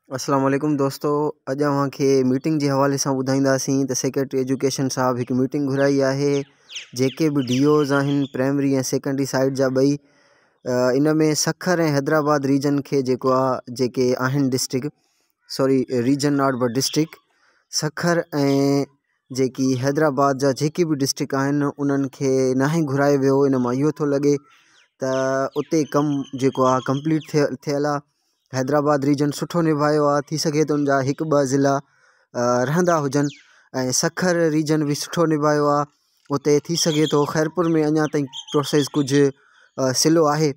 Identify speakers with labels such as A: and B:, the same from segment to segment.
A: अस्सलाम वालेकुम दोस्तों, अॼु अव्हांखे मीटिंग जे हवाले सां ॿुधाईंदासीं त सेक्रेटरी एजुकेशन साहब हिकु मीटिंग घुराई आहे। जेके बि डीओज़ आहिनि प्राइमरी ऐं सेकेंडरी साइड जा ॿई, इन में सखर ऐं हैदराबाद रीजन खे जेको आहे जेके आहिनि district region not but district Sukkur ऐं जेकी हैदराबाद जा जेके बि डिस्ट्रिक्ट आहिनि उन्हनि खे नाहे घुरायो वियो। इन मां इहो थो लॻे त उते कमु जेको आहे कंप्लीट थियल आहे। हैदराबाद रीजन सुठो निभायो आहे, थी सघे तो उनजा हिकु ॿ ज़िला रहंदा हुजनि ऐं सखर रीजन बि सुठो निभायो आहे। उते थी सघे तो खैरपुर में अञा ताईं प्रोसेस कुझु सिलो आहे,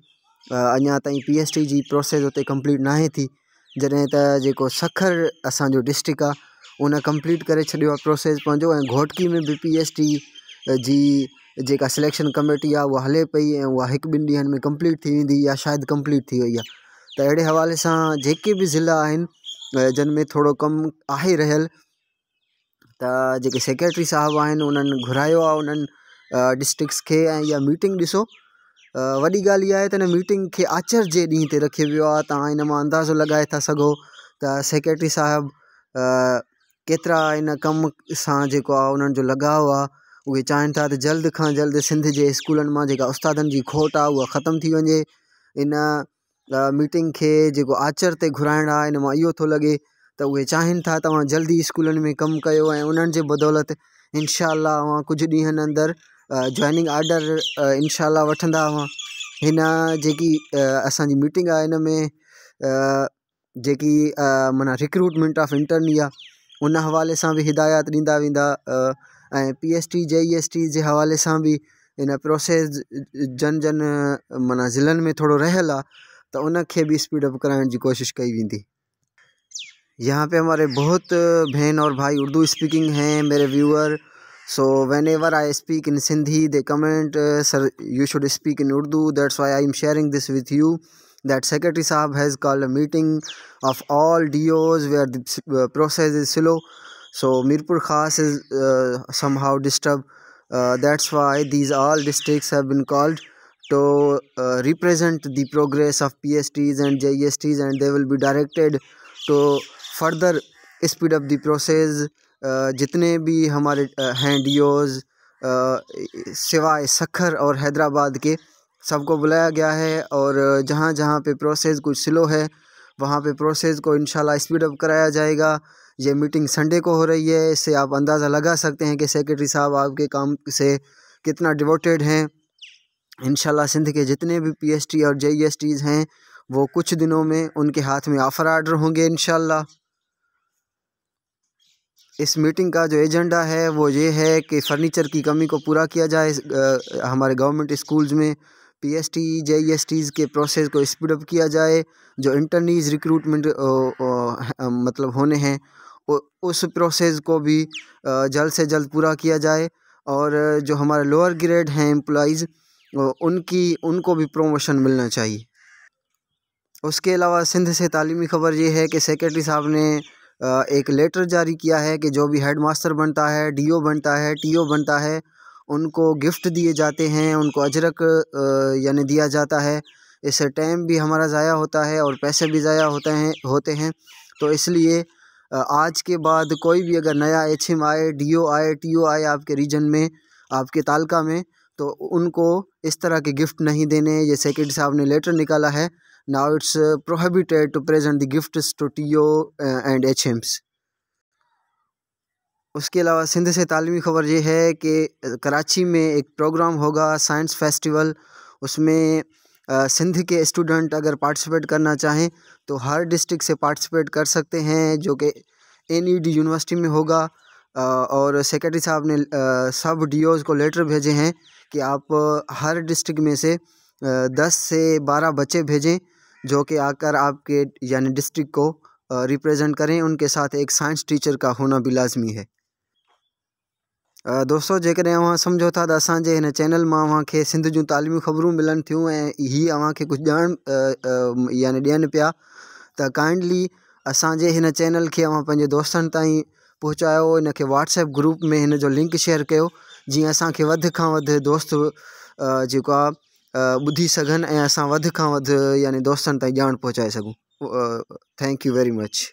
A: अञा ताईं PST जी प्रोसेस उते कंप्लीट नाहे थी, जॾहिं त जेको सखर असांजो डिस्ट्रिक्ट आहे उन कंप्लीट करे छॾियो आहे प्रोसेस पंहिंजो। ऐं घोटकी में बि PST जी जेका सिलेक्शन कमेटी आहे उहा हले पई ऐं उहा हिकु ॿिनि ॾींहंनि में कंप्लीट थी वेंदी या शायदि कंप्लीट थी वई आहे। त अहिड़े हवाले सां जेके बि ज़िला आहिनि जिन में थोरो कमु आहे रहियल, त जेके सेक्रेटरी साहब आहिनि उन्हनि घुरायो आहे उन्हनि डिस्ट्रिक्ट्स खे। ऐं इहा मीटिंग ॾिसो, वॾी ॻाल्हि इहा आहे त हिन मीटिंग खे आचर जे ॾींहं ते रखियो वियो आहे। तव्हां इन मां अंदाज़ो लॻाए था सघो त सेक्रेटरी साहब केतिरा इन कम सां जेको आहे उन्हनि जो लॻाव आहे। उहे चाहिनि था त जल्द खां जल्द सिंध जे स्कूलनि मां जेका उस्तादनि जी खोट आहे उहा ख़तमु थी वञे। इन मीटिंग खे जेको आचर ते घुराइणु आहे, इन मां इहो थो लॻे त उहे चाहिनि था तव्हां जल्दी स्कूलनि में कमु कयो ऐं उन्हनि जे बदौलत इंशाअल्लाह अवां कुझु ॾींहंनि अंदरि जॉइनिंग आर्डर इंशाअल्लाह वठंदा हुआ। हिन जेकी असांजी मीटिंग आहे, इन में जेकी माना रिक्रूटमेंट ऑफ इंटर्नी आहे उन हवाले सां बि हिदायत ॾींदा वेंदा ऐं PST JEST जे हवाले सां बि इन प्रोसेस जन माना ज़िलनि में थोरो रहियल आहे तो उनखे भी स्पीड अप कराने की कोशिश की वेंदी। यहाँ पे हमारे बहुत बहन और भाई उर्दू स्पीकिंग हैं मेरे viewer, so when ever I speak in Sindhi the comment sir U should speak in Urdu, that's why I am sharing this with U that secretary sahab has called a meeting of all DOs where the process is slow, so Mirpur Khas is somehow disturbed, that's why these all districts have been called to represent the progress of PSTs and JESTs, and they will be directed to further speed up the process. जितने भी हमारे हैं DOs सिवाय सखर और हैदराबाद के सबको बुलाया गया है, और जहाँ जहाँ पे प्रोसेस कुछ स्लो है वहाँ पे प्रोसेस को इंशाल्लाह स्पीड अप कराया जाएगा। ये मीटिंग संडे को हो रही है, इससे आप अंदाज़ा लगा सकते हैं कि सेक्रेटरी साहब आपके काम से कितना डिवोटेड हैं। इंशाल्लाह सिंध के जितने भी PST और JESTs हैं वो कुछ दिनों में उनके हाथ में ऑफ़र आर्डर होंगे इंशाल्लाह। इस मीटिंग का जो एजेंडा है वो ये है कि फ़र्नीचर की कमी को पूरा किया जाए हमारे गवर्नमेंट स्कूल्स में। PST JESTs के प्रोसेस को स्पीड अप किया जाए। जो इंटर्नीज़ रिक्रूटमेंट मतलब होने हैं उस प्रोसेस को भी जल्द से जल्द पूरा किया जाए, और जो हमारे लोअर ग्रेड हैं एम्प्लॉइज़ उनको भी प्रोमोशन मिलना चाहिए। उसके अलावा सिंध से तालीमी ख़बर ये है कि सेक्रेटरी साहब ने एक लेटर जारी किया है कि जो भी हेड मास्टर बनता है, DO बनता है, TO बनता है, उनको गिफ्ट दिए जाते हैं, उनको अजरक यानी दिया जाता है। इससे टाइम भी हमारा ज़ाया होता है और पैसे भी ज़ाया होते हैं। तो इसलिए आज के बाद कोई भी अगर नया HM आए, DO आए, TO आए आपके रीजन में, आपके तालका में, तो उनको इस तरह के गिफ्ट नहीं देने। ये सेक्रेटरी साहब ने लेटर निकाला है। Now it's prohibited to present the gifts to TO and HMs। उसके अलावा सिंध से तालीमी ख़बर ये है कि कराची में एक प्रोग्राम होगा साइंस फेस्टिवल। उसमें सिंध के स्टूडेंट अगर पार्टिसिपेट करना चाहें तो हर डिस्ट्रिक्ट से पार्टिसिपेट कर सकते हैं, जो कि NED यूनिवर्सिटी में होगा। और सेक्रेटरी साहब ने सब DOs को लेटर भेजे हैं कि आप हर डिस्ट्रिक्ट में से 10 से 12 बच्चे भेजें जो कि आकर आपके यानी डिस्ट्रिक्ट को रिप्रेजेंट करें। उनके साथ एक साइंस टीचर का होना भी लाजमी है। दोस्तों, जेकॾहिं अवां सम्झो था त असांजे हिन चैनल मां अव्हांखे सिंध जूं तालीमी ख़बरूं मिलनि थियूं ऐं हीअ अव्हांखे कुझु ॼाण यानी ॾियनि पिया, त काइंडली असांजे हिन चैनल खे अव्हां पंहिंजे दोस्तनि ताईं पहुचायो। इनखे WhatsApp ग्रुप में हिन जो लिंक शेयर कयो, जीअं असांखे वधि खां वधि दोस्त जेको आहे ॿुधी सघनि ऐं असां वधि खां वधि यानी दोस्तनि ताईं ॼाण पहुचाए सघूं। Thank U very much.